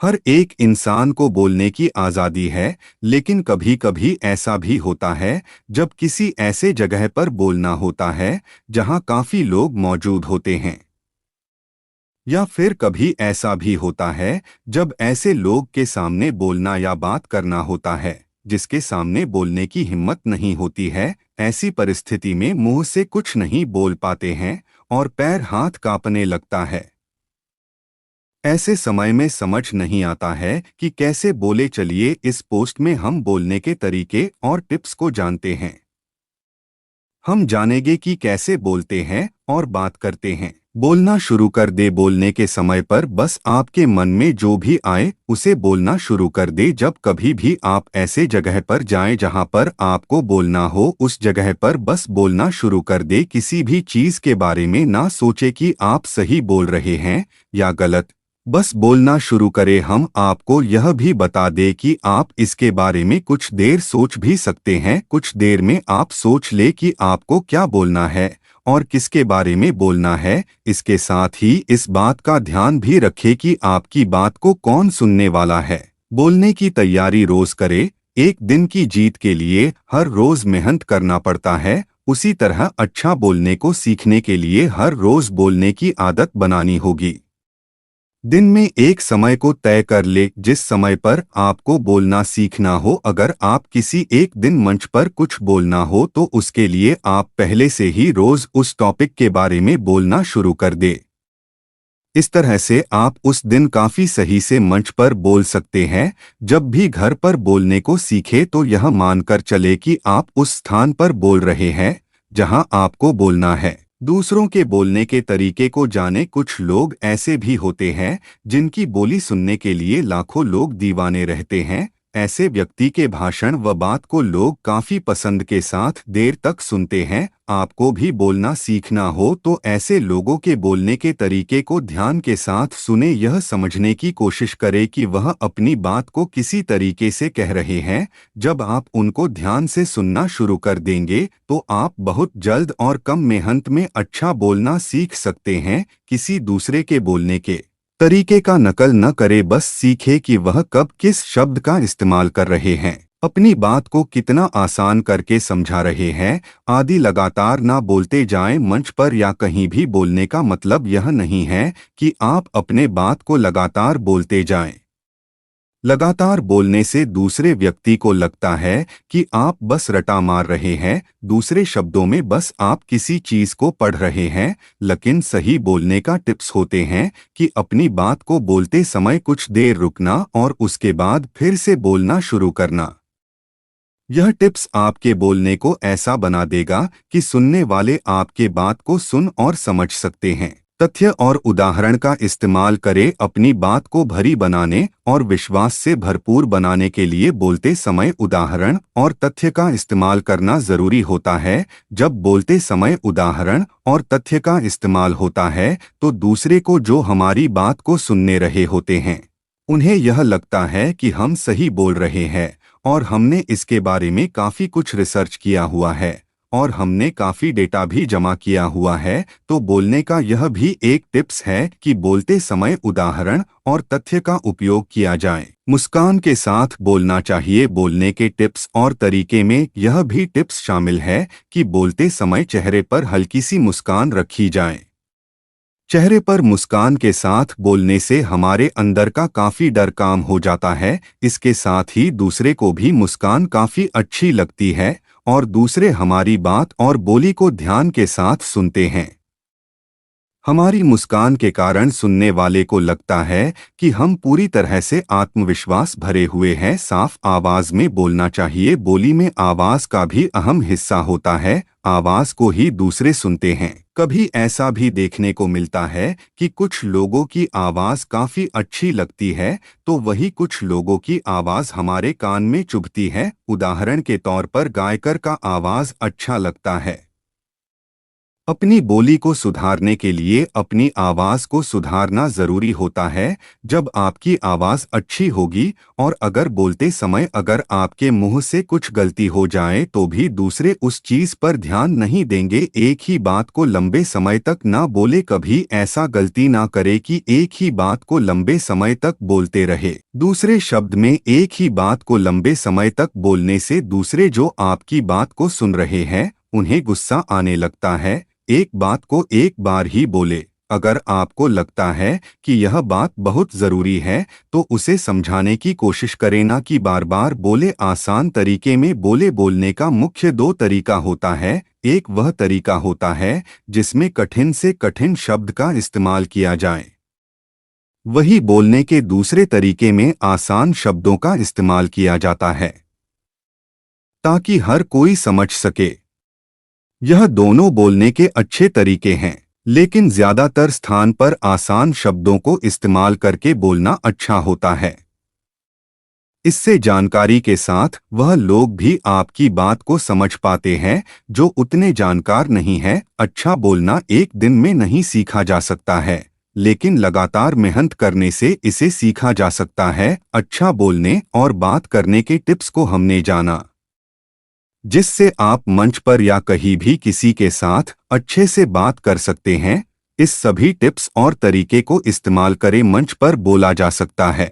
हर एक इंसान को बोलने की आज़ादी है, लेकिन कभी कभी ऐसा भी होता है जब किसी ऐसे जगह पर बोलना होता है जहां काफ़ी लोग मौजूद होते हैं। या फिर कभी ऐसा भी होता है जब ऐसे लोग के सामने बोलना या बात करना होता है जिसके सामने बोलने की हिम्मत नहीं होती है। ऐसी परिस्थिति में मुंह से कुछ नहीं बोल पाते हैं और पैर हाथ कांपने लगता है। ऐसे समय में समझ नहीं आता है कि कैसे बोले। चलिए इस पोस्ट में हम बोलने के तरीके और टिप्स को जानते हैं। हम जानेंगे कि कैसे बोलते हैं और बात करते हैं। बोलना शुरू कर दे। बोलने के समय पर बस आपके मन में जो भी आए उसे बोलना शुरू कर दे। जब कभी भी आप ऐसे जगह पर जाएं जहां पर आपको बोलना हो, उस जगह पर बस बोलना शुरू कर दे। किसी भी चीज के बारे में ना सोचे कि आप सही बोल रहे हैं या गलत। बस बोलना शुरू करें। हम आपको यह भी बता दें कि आप इसके बारे में कुछ देर सोच भी सकते हैं। कुछ देर में आप सोच ले कि आपको क्या बोलना है और किसके बारे में बोलना है। इसके साथ ही इस बात का ध्यान भी रखें कि आपकी बात को कौन सुनने वाला है। बोलने की तैयारी रोज करें। एक दिन की जीत के लिए हर रोज मेहनत करना पड़ता है, उसी तरह अच्छा बोलने को सीखने के लिए हर रोज बोलने की आदत बनानी होगी। दिन में एक समय को तय कर ले जिस समय पर आपको बोलना सीखना हो। अगर आप किसी एक दिन मंच पर कुछ बोलना हो तो उसके लिए आप पहले से ही रोज उस टॉपिक के बारे में बोलना शुरू कर दे। इस तरह से आप उस दिन काफी सही से मंच पर बोल सकते हैं। जब भी घर पर बोलने को सीखे तो यह मानकर चले कि आप उस स्थान पर बोल रहे हैं जहां आपको बोलना है। दूसरों के बोलने के तरीके को जाने। कुछ लोग ऐसे भी होते हैं जिनकी बोली सुनने के लिए लाखों लोग दीवाने रहते हैं। ऐसे व्यक्ति के भाषण व बात को लोग काफी पसंद के साथ देर तक सुनते हैं। आपको भी बोलना सीखना हो तो ऐसे लोगों के बोलने के तरीके को ध्यान के साथ सुने। यह समझने की कोशिश करें कि वह अपनी बात को किसी तरीके से कह रहे हैं। जब आप उनको ध्यान से सुनना शुरू कर देंगे तो आप बहुत जल्द और कम मेहनत में अच्छा बोलना सीख सकते हैं। किसी दूसरे के बोलने के तरीके का नकल न करे, बस सीखे कि वह कब किस शब्द का इस्तेमाल कर रहे हैं, अपनी बात को कितना आसान करके समझा रहे हैं आदि। लगातार ना बोलते जाएं। मंच पर या कहीं भी बोलने का मतलब यह नहीं है कि आप अपने बात को लगातार बोलते जाएं। लगातार बोलने से दूसरे व्यक्ति को लगता है कि आप बस रटा मार रहे हैं। दूसरे शब्दों में बस आप किसी चीज को पढ़ रहे हैं। लेकिन सही बोलने का टिप्स होते हैं कि अपनी बात को बोलते समय कुछ देर रुकना और उसके बाद फिर से बोलना शुरू करना। यह टिप्स आपके बोलने को ऐसा बना देगा कि सुनने वाले आपके बात को सुन और समझ सकते हैं। तथ्य और उदाहरण का इस्तेमाल करें। अपनी बात को भरी बनाने और विश्वास से भरपूर बनाने के लिए बोलते समय उदाहरण और तथ्य का इस्तेमाल करना जरूरी होता है। जब बोलते समय उदाहरण और तथ्य का इस्तेमाल होता है तो दूसरे को जो हमारी बात को सुनने रहे होते हैं उन्हें यह लगता है कि हम सही बोल रहे हैं और हमने इसके बारे में काफ़ी कुछ रिसर्च किया हुआ है और हमने काफ़ी डेटा भी जमा किया हुआ है। तो बोलने का यह भी एक टिप्स है कि बोलते समय उदाहरण और तथ्य का उपयोग किया जाए। मुस्कान के साथ बोलना चाहिए। बोलने के टिप्स और तरीके में यह भी टिप्स शामिल है कि बोलते समय चेहरे पर हल्की सी मुस्कान रखी जाए। चेहरे पर मुस्कान के साथ बोलने से हमारे अंदर का काफी डर काम हो जाता है। इसके साथ ही दूसरे को भी मुस्कान काफी अच्छी लगती है और दूसरे हमारी बात और बोली को ध्यान के साथ सुनते हैं। हमारी मुस्कान के कारण सुनने वाले को लगता है कि हम पूरी तरह से आत्मविश्वास भरे हुए हैं। साफ आवाज में बोलना चाहिए। बोली में आवाज का भी अहम हिस्सा होता है। आवाज को ही दूसरे सुनते हैं। कभी ऐसा भी देखने को मिलता है कि कुछ लोगों की आवाज काफी अच्छी लगती है तो वही कुछ लोगों की आवाज हमारे कान में चुभती है। उदाहरण के तौर पर गायकर का आवाज अच्छा लगता है। अपनी बोली को सुधारने के लिए अपनी आवाज को सुधारना जरूरी होता है। जब आपकी आवाज अच्छी होगी और अगर बोलते समय अगर आपके मुंह से कुछ गलती हो जाए तो भी दूसरे उस चीज पर ध्यान नहीं देंगे। एक ही बात को लंबे समय तक ना बोले, कभी ऐसा गलती ना करे कि एक ही बात को लंबे समय तक बोलते रहे। दूसरे शब्द में, एक ही बात को लंबे समय तक बोलने से दूसरे जो आपकी बात को सुन रहे हैं उन्हें गुस्सा आने लगता है। एक बात को एक बार ही बोले। अगर आपको लगता है कि यह बात बहुत जरूरी है तो उसे समझाने की कोशिश करें, ना कि बार बार बोले। आसान तरीके में बोले। बोलने का मुख्य दो तरीका होता है। एक वह तरीका होता है जिसमें कठिन से कठिन शब्द का इस्तेमाल किया जाए। वही बोलने के दूसरे तरीके में आसान शब्दों का इस्तेमाल किया जाता है ताकि हर कोई समझ सके। यह दोनों बोलने के अच्छे तरीके हैं, लेकिन ज्यादातर स्थान पर आसान शब्दों को इस्तेमाल करके बोलना अच्छा होता है। इससे जानकारी के साथ वह लोग भी आपकी बात को समझ पाते हैं जो उतने जानकार नहीं हैं। अच्छा बोलना एक दिन में नहीं सीखा जा सकता है, लेकिन लगातार मेहनत करने से इसे सीखा जा सकता है। अच्छा बोलने और बात करने के टिप्स को हमने जाना, जिससे आप मंच पर या कहीं भी किसी के साथ अच्छे से बात कर सकते हैं। इस सभी टिप्स और तरीके को इस्तेमाल करें मंच पर बोला जा सकता है।